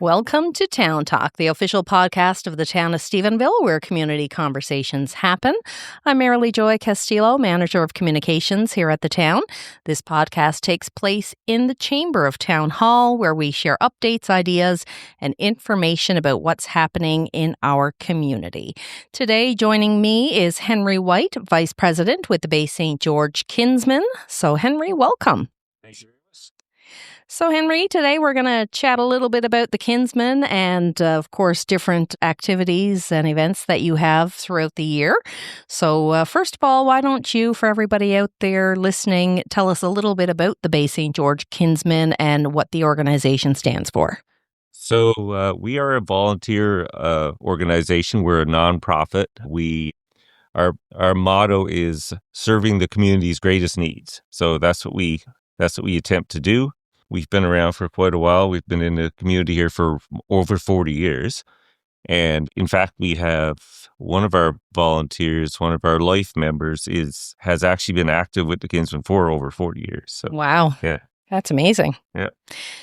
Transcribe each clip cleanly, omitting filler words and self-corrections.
Welcome to Town Talk, the official podcast of the town of Stephenville, where community conversations happen. I'm Marilee Joy-Castillo, Manager of Communications here at the town. This podcast takes place in the chamber of Town Hall, where we share updates, ideas, and information about what's happening in our community. Today, joining me is Henry White, Vice President with the Bay St. George Kinsmen. So, Henry, welcome. Thank you. So, Henry, today we're going to chat a little bit about the Kinsmen and, of course, different activities and events that you have throughout the year. So, first of all, why don't you, for everybody out there listening, tell us a little bit about the Bay St. George Kinsmen and what the organization stands for? So, we are a volunteer organization. We're a nonprofit. Our motto is serving the community's greatest needs. So that's what we attempt to do. We've been around for quite a while. We've been in the community here for over 40 years. And in fact, we have one of our volunteers, one of our life members has actually been active with the Kinsmen for over 40 years. So, wow. Yeah. That's amazing. Yeah.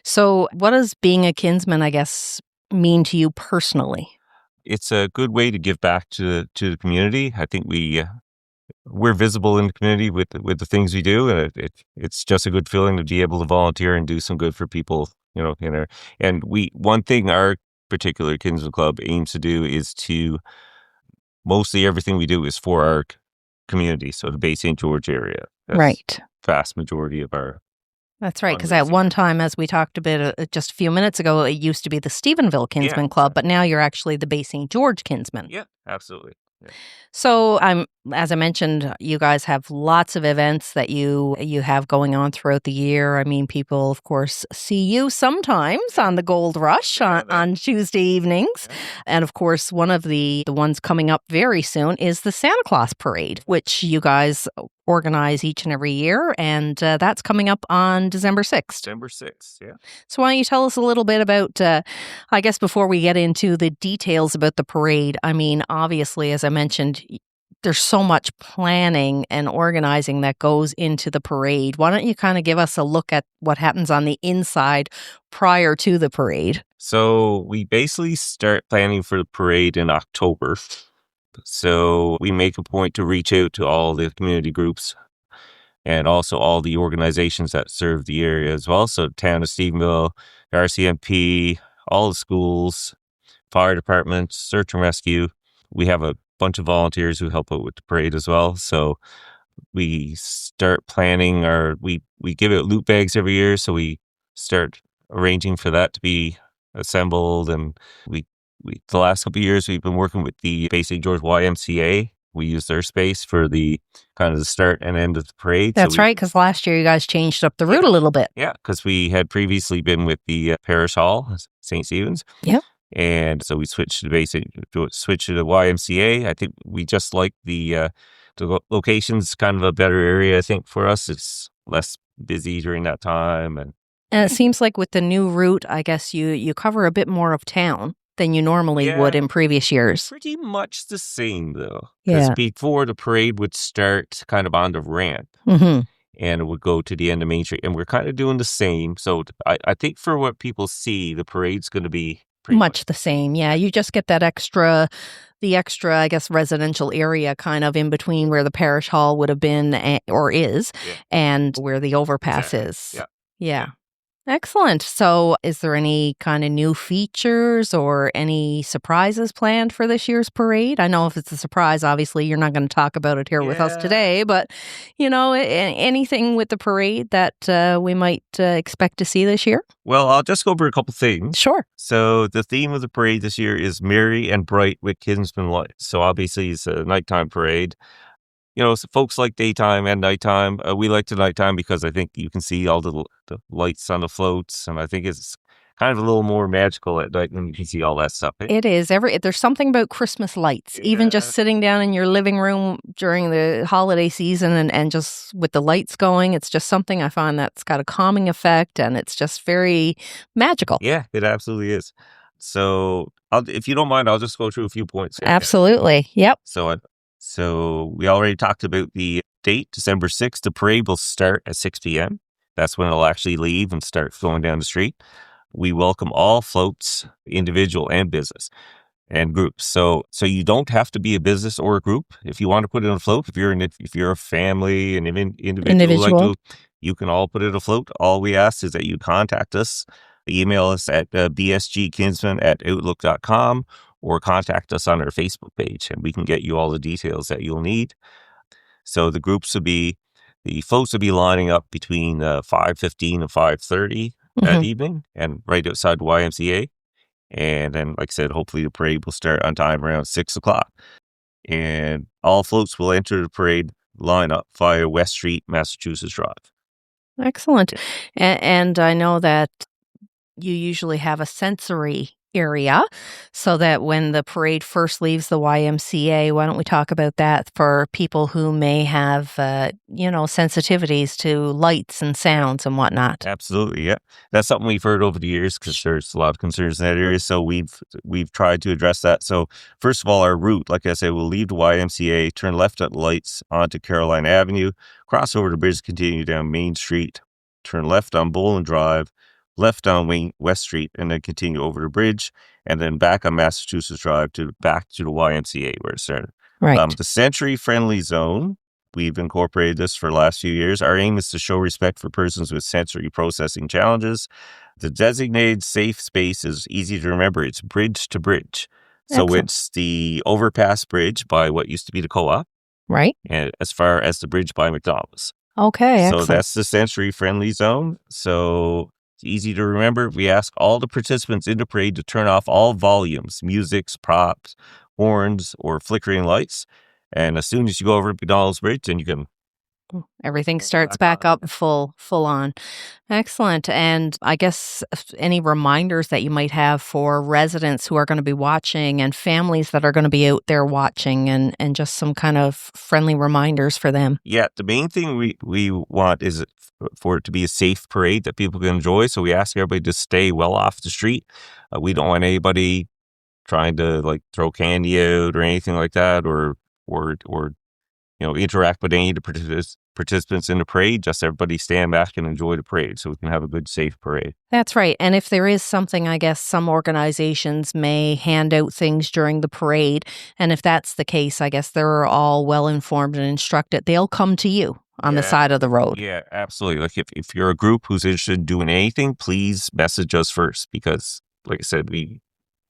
So what does being a Kinsman, I guess, mean to you personally? It's a good way to give back to the community. I think we're visible in the community with the things we do, and it's just a good feeling to be able to volunteer and do some good for people, and one thing our particular Kinsman Club aims to do is to mostly everything we do is for our community, so the Bay St. George area. That's right. Vast majority of our. That's right, because at one time, as we talked about just a few minutes ago, it used to be the Stephenville Kinsmen Club, but now you're actually the Bay St. George Kinsmen. Yeah, absolutely. Yeah. So as I mentioned, you guys have lots of events that you have going on throughout the year. I mean, people, of course, see you sometimes on the Gold Rush on Tuesday evenings. Yeah. And of course, one of the ones coming up very soon is the Santa Claus Parade, which you guys organize each and every year. And that's coming up on December 6th. December 6th, yeah. So why don't you tell us a little bit about, I guess before we get into the details about the parade, I mean, obviously, as I mentioned, there's so much planning and organizing that goes into the parade. Why don't you kind of give us a look at what happens on the inside prior to the parade? So we basically start planning for the parade in October. So we make a point to reach out to all the community groups and also all the organizations that serve the area as well. So Town of Stephenville, RCMP, all the schools, fire departments, search and rescue. We have a bunch of volunteers who help out with the parade as well. So we start planning we give out loot bags every year. So we start arranging for that to be assembled. And the last couple of years, we've been working with the Bay St. George YMCA. We use their space for the kind of the start and end of the parade. That's right, because last year you guys changed up the route a little bit. Yeah, because we had previously been with the Parish Hall, St. Stephen's. Yep. And so we switched to the YMCA. I think we just like the location's kind of a better area. I think for us, it's less busy during that time. And it seems like with the new route, I guess you cover a bit more of town than you normally would in previous years. Pretty much the same, though. Because before the parade would start kind of on the ramp. Mm-hmm. And it would go to the end of Main Street. And we're kind of doing the same. So I think for what people see, the parade's going to be much the same. Yeah, you just get that extra, I guess, residential area kind of in between where the parish hall would have been or is and where the overpass is. Yeah. Excellent. So is there any kind of new features or any surprises planned for this year's parade? I know if it's a surprise, obviously you're not going to talk about it here with us today, but anything with the parade that we might expect to see this year? Well, I'll just go over a couple things. Sure. So the theme of the parade this year is Merry and Bright with Kinsman Lights. So obviously it's a nighttime parade. So folks like daytime and nighttime. We like the nighttime because I think you can see all the lights on the floats, and I think it's kind of a little more magical at night when you can see all that stuff. It is. There's something about Christmas lights, even just sitting down in your living room during the holiday season and just with the lights going. It's just something I find that's got a calming effect, and it's just very magical. Yeah, it absolutely is. So if you don't mind, I'll just go through a few points. Absolutely. Yep. So we already talked about the date, December 6th. The parade will start at 6 p.m. That's when it'll actually leave and start going down the street. We welcome all floats, individual and business, and groups. So you don't have to be a business or a group if you want to put it on a float. If you're a family, an individual like you, you can all put it afloat. All we ask is that you contact us, email us at bsgkinsmen@outlook.com, or contact us on our Facebook page, and we can get you all the details that you'll need. So the floats will be lining up between 5:15 and 5:30 that evening, and right outside the YMCA. And then, like I said, hopefully the parade will start on time around 6 o'clock. And all floats will enter the parade lineup via West Street, Massachusetts Drive. Excellent. And I know that you usually have a sensory area so that when the parade first leaves the YMCA, why don't we talk about that for people who may have, sensitivities to lights and sounds and whatnot? Absolutely, yeah. That's something we've heard over the years because there's a lot of concerns in that area. So we've tried to address that. So first of all, our route, like I said, we'll leave the YMCA, turn left at the lights onto Caroline Avenue, cross over the bridge, continue down Main Street, turn left on Boland Drive, left on West Street, and then continue over the bridge, and then back on Massachusetts Drive back to the YMCA where it started. Right. The sensory-friendly zone, we've incorporated this for the last few years. Our aim is to show respect for persons with sensory processing challenges. The designated safe space is easy to remember. It's bridge to bridge. So Excellent. It's the overpass bridge by what used to be the co-op. Right. And as far as the bridge by McDonald's. Okay, So excellent. that's the sensory-friendly zone. So it's easy to remember. We ask all the participants in the parade to turn off all volumes, musics, props, horns, or flickering lights. And as soon as you go over McDonald's Bridge, then you can... Everything starts back up full on. Excellent. And I guess any reminders that you might have for residents who are going to be watching and families that are going to be out there watching, and just some kind of friendly reminders for them. Yeah, the main thing we want is for it to be a safe parade that people can enjoy. So we ask everybody to stay well off the street. We don't want anybody trying to throw candy out or anything like that, or interact with any of the participants in the parade. Just everybody stand back and enjoy the parade so we can have a good, safe parade. That's right. And if there is something, I guess some organizations may hand out things during the parade. And if that's the case, I guess they're all well informed and instructed. They'll come to you on the side of the road. Yeah, absolutely. If you're a group who's interested in doing anything, please message us first because, like I said,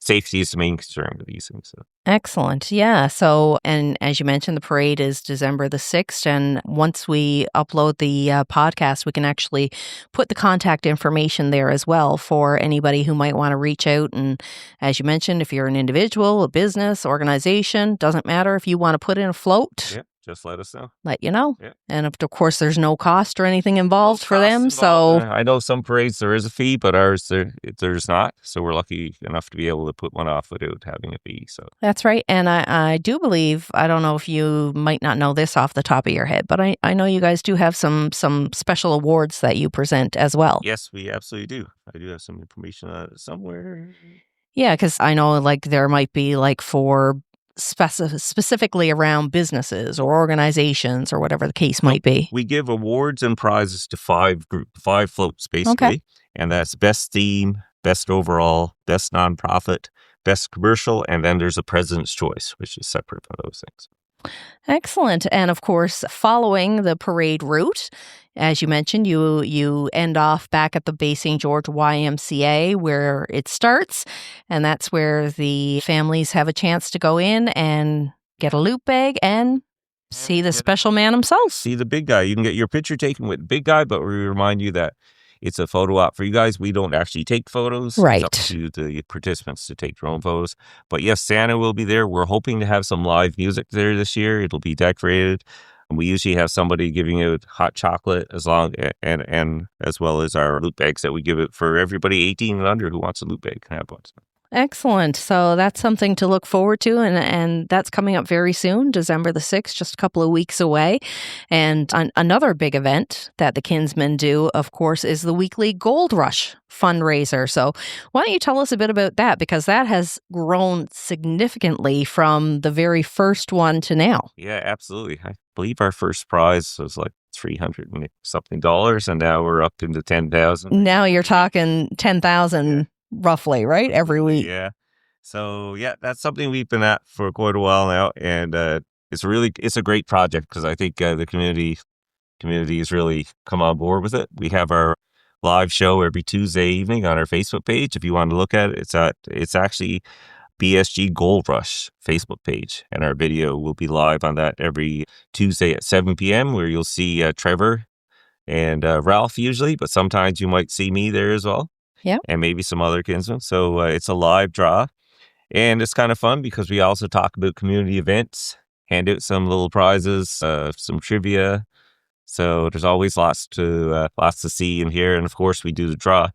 safety is the main concern with these things. So. Excellent. Yeah. So, and as you mentioned, the parade is December the 6th. And once we upload the podcast, we can actually put the contact information there as well for anybody who might want to reach out. And as you mentioned, if you're an individual, a business, organization, doesn't matter if you want to put in a float. Yeah. Just let us know. Let you know. Yeah. And of course, there's no cost or anything involved for them. So I know some parades there is a fee, but ours there's not. So we're lucky enough to be able to put one off without having a fee. So that's right. And I do believe, I don't know if you might not know this off the top of your head, but I know you guys do have some special awards that you present as well. Yes, we absolutely do. I do have some information on it somewhere. Yeah, because I know there might be for specifically around businesses or organizations or whatever the case might be. We give awards and prizes to 5 floats, basically. Okay. And that's best theme, best overall, best nonprofit, best commercial, and then there's a president's choice, which is separate from those things. Excellent. And of course, following the parade route, as you mentioned, you end off back at the Bay St. George YMCA where it starts. And that's where the families have a chance to go in and get a loot bag and see the special man himself. See the big guy. You can get your picture taken with the big guy, but we remind you that it's a photo op for you guys. We don't actually take photos. Right. It's up to the participants to take their own photos. But yes, Santa will be there. We're hoping to have some live music there this year. It'll be decorated. And we usually have somebody giving out hot chocolate as well as our loot bags that we give it for everybody 18 and under who wants a loot bag can have one. Excellent. So that's something to look forward to, and that's coming up very soon, December the 6th, just a couple of weeks away. And another big event that the Kinsmen do, of course, is the weekly Gold Rush fundraiser. So why don't you tell us a bit about that, because that has grown significantly from the very first one to now. Yeah, absolutely. I believe our first prize was $300 and something, and now we're up into 10,000. Now you're talking 10,000 roughly, right? Every week. Yeah. So yeah, that's something we've been at for quite a while now, and it's a great project because I think the community has really come on board with it. We have our live show every Tuesday evening on our Facebook page. If you want to look at it, it's actually BSG Gold Rush Facebook page, and our video will be live on that every Tuesday at 7 p.m. where you'll see Trevor and Ralph usually, but sometimes you might see me there as well. Yeah, and maybe some other Kinsmen. So it's a live draw, and it's kind of fun because we also talk about community events, hand out some little prizes, some trivia. So there's always lots to see and hear, and of course we do the draw.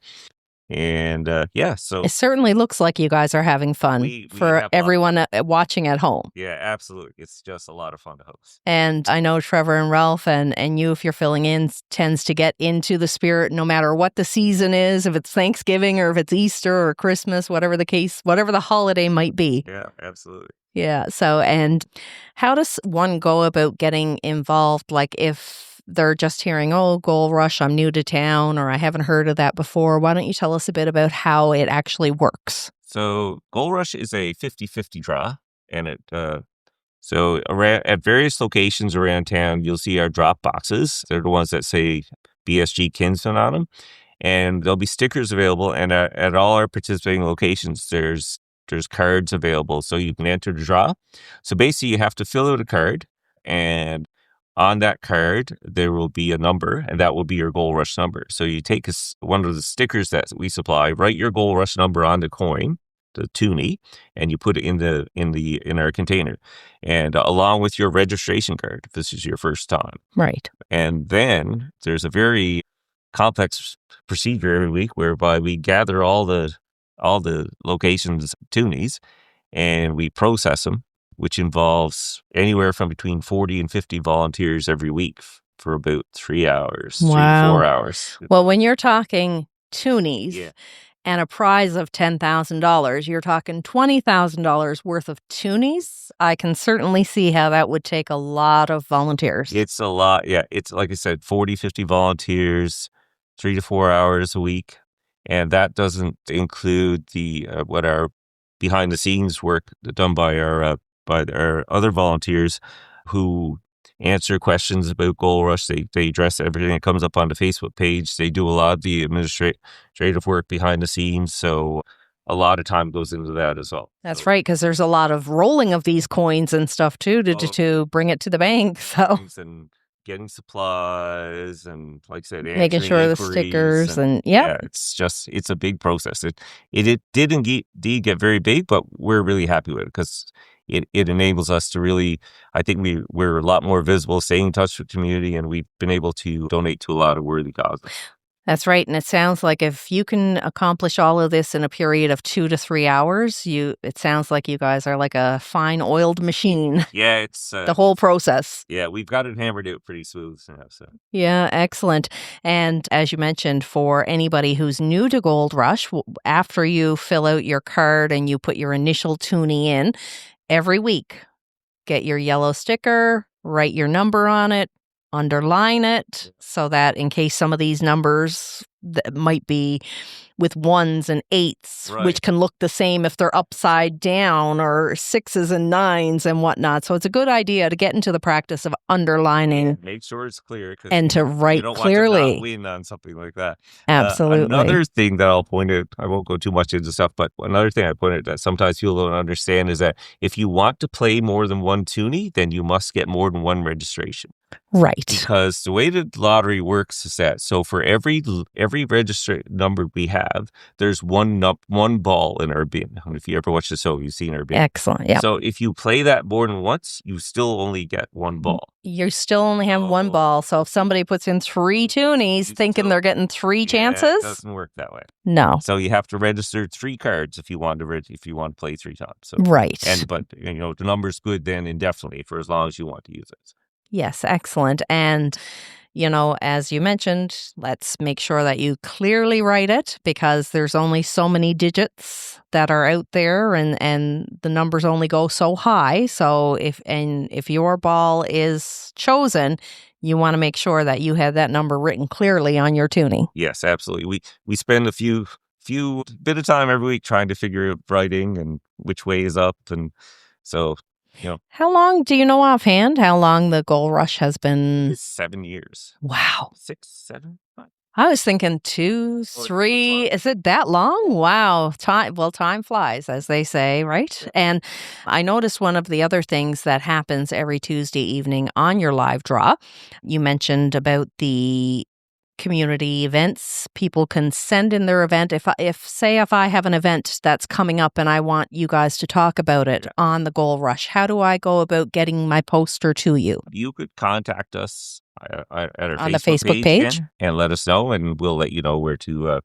And so it certainly looks like you guys are having fun for everyone watching at home. Yeah, absolutely. It's just a lot of fun to host. And I know Trevor and Ralph and you, if you're filling in, tends to get into the spirit no matter what the season is, if it's Thanksgiving or if it's Easter or Christmas, whatever the case, whatever the holiday might be. Yeah, absolutely. Yeah. So, and how does one go about getting involved? Like if they're just hearing, oh, Gold Rush, I'm new to town, or I haven't heard of that before. Why don't you tell us a bit about how it actually works? So Gold Rush is a 50-50 draw, and at various locations around town, you'll see our drop boxes. They're the ones that say BSG Kinsmen on them, and there'll be stickers available. And at all our participating locations, there's cards available, so you can enter the draw. So basically, you have to fill out a card, and on that card, there will be a number, and that will be your Gold Rush number. So you take one of the stickers that we supply, write your Gold Rush number on the coin, the toonie, and you put it in our container, and along with your registration card, if this is your first time. Right. And then there's a very complex procedure every week whereby we gather all the locations' toonies, and we process them, which involves anywhere from between 40 and 50 volunteers every week for about 3 hours, wow. 3 to 4 hours. Well, when you're talking toonies and a prize of $10,000, you're talking $20,000 worth of toonies. I can certainly see how that would take a lot of volunteers. It's a lot. Yeah. It's like I said, 40, 50 volunteers, 3 to 4 hours a week. And that doesn't include what our behind the scenes work done by our other volunteers who answer questions about Gold Rush. They address everything that comes up on the Facebook page. They do a lot of the administrative work behind the scenes. So a lot of time goes into that as well. That's right, because there's a lot of rolling of these coins and stuff too to bring it to the bank. So and getting supplies and, like I said, making sure the stickers and yeah, it's a big process. It did indeed get very big, but we're really happy with it because it enables us to really, I think we're a lot more visible, staying in touch with the community, and we've been able to donate to a lot of worthy causes. That's right. And it sounds like if you can accomplish all of this in a period of 2 to 3 hours, it sounds like you guys are like a fine oiled machine. Yeah, it's the whole process. Yeah, we've got it hammered out pretty smooth now. So. Yeah, excellent. And as you mentioned, for anybody who's new to Gold Rush, after you fill out your card and you put your initial toonie in, every week, get your yellow sticker, write your number on it, underline it so that in case some of these numbers that might be with 1s and 8s, right, which can look the same if they're upside down, or 6s and 9s and whatnot. So it's a good idea to get into the practice of underlining. Make sure it's clear. And to write you don't clearly. Want to not win on something like that. Absolutely. Another thing that I'll point out, I won't go too much into stuff, but another thing I point out that sometimes people don't understand is that if you want to play more than one toonie, then you must get more than one registration. Right. Because the way the lottery works is that, so for every registered number we have, there's one ball in our bin. And if you ever watch the show, you've seen our bin. Excellent. Yeah. So if you play that more than once, you still only get one ball. You still only have one ball. So if somebody puts in 3 toonies thinking they're getting 3 chances, it doesn't work that way. No. So you have to register 3 cards if you want to play 3 times. So, right. But the number's good then indefinitely for as long as you want to use it. Yes, excellent. And as you mentioned, let's make sure that you clearly write it, because there's only so many digits that are out there, and the numbers only go so high. So if your ball is chosen, you want to make sure that you have that number written clearly on your toonie. Yes, absolutely. We spend a few bit of time every week trying to figure out writing and which way is up, and so How long do you know offhand? How long the Gold Rush has been? 7 years. Wow. 6, 7, 5. I was thinking 2, 3. Is it that long? Wow. Time flies, as they say, right? Yeah. And I noticed one of the other things that happens every Tuesday evening on your live draw. You mentioned about the community events. People can send in their event. If I have an event that's coming up and I want you guys to talk about it on the Gold Rush, how do I go about getting my poster to you? You could contact us at our on the Facebook page and let us know, and we'll let you know where to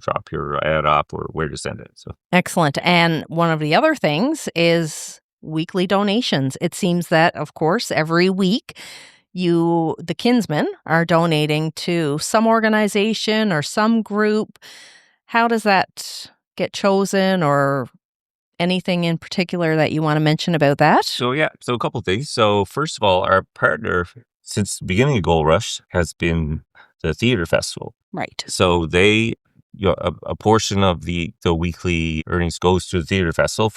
drop your ad up or where to send it. So excellent. And one of the other things is weekly donations. It seems that, of course, every week the Kinsmen are donating to some organization or some group. How does that get chosen, or anything in particular that you want to mention about that? So a couple of things. So first of all, our partner since the beginning of Gold Rush has been the theater festival. Right. So they a portion of the weekly earnings goes to the theater festival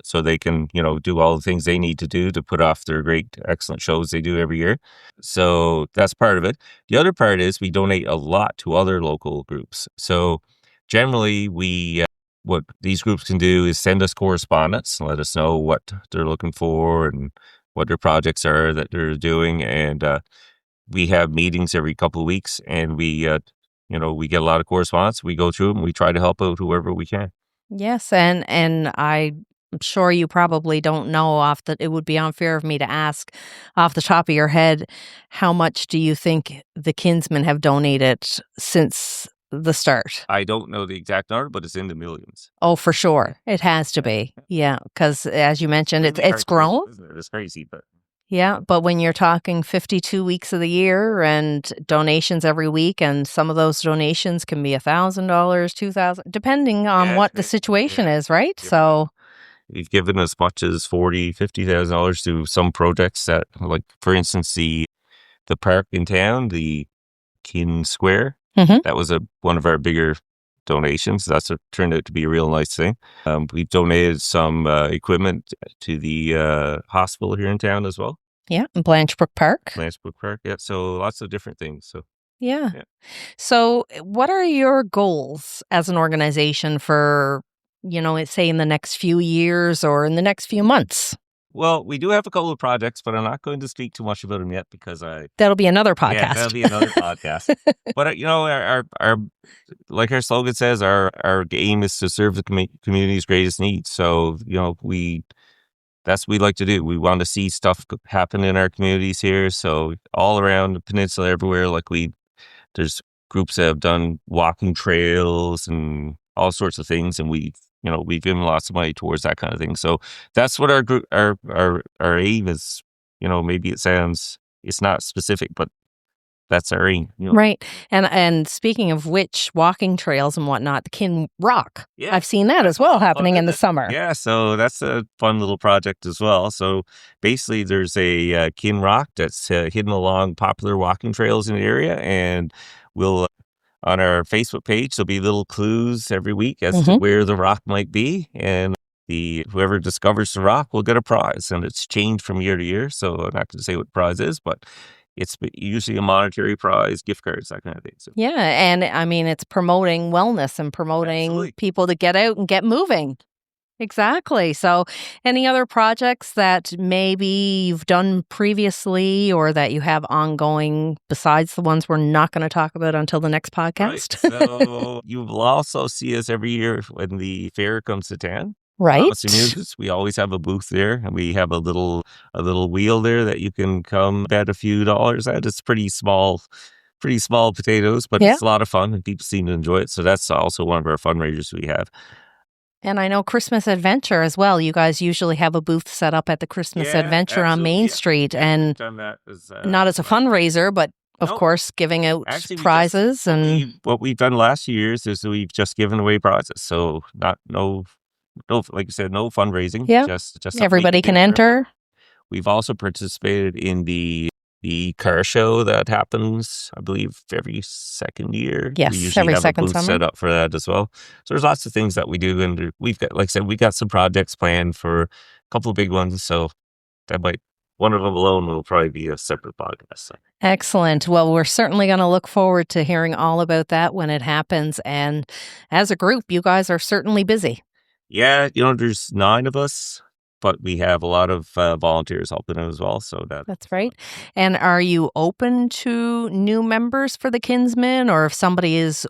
so they can do all the things they need to do to put off their great excellent shows they do every year. So that's part of it. The other part is we donate a lot to other local groups. So generally what these groups can do is send us correspondence and let us know what they're looking for and what their projects are that they're doing, and we have meetings every couple of weeks, and we get a lot of correspondence. We go through them. We try to help out whoever we can. Yes, and I'm sure you probably don't know it would be unfair of me to ask off the top of your head, how much do you think the Kinsmen have donated since the start? I don't know the exact number, but it's in the millions. Oh, for sure. It has to be. Yeah, because as you mentioned, it's grown. It's crazy, but... Yeah, but when you're talking 52 weeks of the year and donations every week, and some of those donations can be $1,000, $2,000, depending on what the situation is, right? Yeah. So we've given as much as $40,000, $50,000 to some projects that, like, for instance, the park in town, the Kin Square, that was one of our bigger donations. That's turned out to be a real nice thing. We've donated some equipment to the hospital here in town as well. Yeah, in Blanchbrook Park. Yeah. So lots of different things. So yeah. So what are your goals as an organization for, say in the next few years or in the next few months? Well, we do have a couple of projects, but I'm not going to speak too much about them yet because that'll be another podcast. Yeah, that'll be another podcast. But our like our slogan says, our aim is to serve the community's greatest needs. So that's what we like to do. We want to see stuff happen in our communities here. So all around the peninsula, everywhere, there's groups that have done walking trails and all sorts of things, and we've given lots of money towards that kind of thing. So that's what our group, our aim is. Maybe it's not specific, but that's our aim. Right. And speaking of which, walking trails and whatnot, the Kin Rock. Yeah. I've seen that as well happening in the summer. Yeah. So that's a fun little project as well. So basically there's a Kin Rock that's hidden along popular walking trails in the area, and we'll on our Facebook page, there'll be little clues every week as to where the rock might be, and whoever discovers the rock will get a prize, and it's changed from year to year. So I'm not going to say what the prize is, but it's usually a monetary prize, gift cards, that kind of thing. So. Yeah, and I mean, it's promoting wellness and promoting people to get out and get moving. Exactly. So any other projects that maybe you've done previously or that you have ongoing besides the ones we're not going to talk about until the next podcast? Right. So you will also see us every year when the fair comes to town. Right. We always have a booth there, and we have a little wheel there that you can come bet a few dollars at. It's pretty small potatoes, but it's a lot of fun and people seem to enjoy it. So that's also one of our fundraisers we have. And I know Christmas Adventure as well. You guys usually have a booth set up at the Christmas Adventure on Main Street, and done that as, not as a fundraiser, but of course, giving out Actually, prizes. What we've done last years is we've just given away prizes. So no, like I said, no fundraising. Yeah. Just everybody can enter. We've also participated in the car show that happens, I believe, every second year. Yes, we usually every have second a booth summer. set up for that as well. So there's lots of things that we do, and we've got, like I said, we got some projects planned for a couple of big ones. So one of them alone will probably be a separate podcast. So. Excellent. Well, we're certainly going to look forward to hearing all about that when it happens. And as a group, you guys are certainly busy. Yeah, there's 9 of us, but we have a lot of volunteers helping out as well. So that's right. And are you open to new members for the Kinsmen, or if somebody is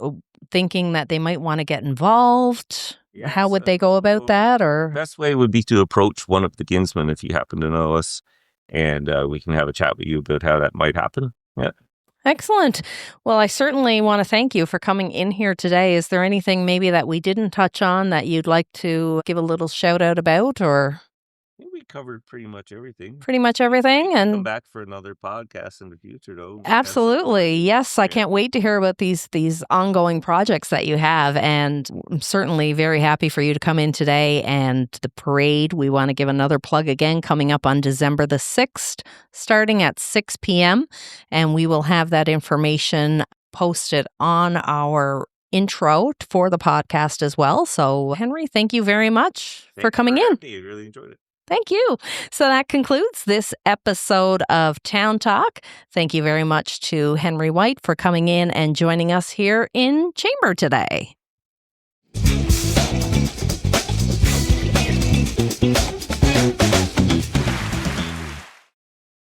thinking that they might want to get involved? Yeah, how would they go about that? Or the best way would be to approach one of the Kinsmen if you happen to know us, and we can have a chat with you about how that might happen. Yeah. Excellent. Well, I certainly want to thank you for coming in here today. Is there anything maybe that we didn't touch on that you'd like to give a little shout out about, or? I think we covered pretty much everything. And come back for another podcast in the future, though. Absolutely. Yes, I can't wait to hear about these ongoing projects that you have, and I'm certainly very happy for you to come in today. And the parade, we want to give another plug again, coming up on December the 6th, starting at 6 p.m., and we will have that information posted on our intro for the podcast as well. So, Henry, thank you very much for coming in. I really enjoyed it. Thank you. So that concludes this episode of Town Talk. Thank you very much to Henry White for coming in and joining us here in Chamber today.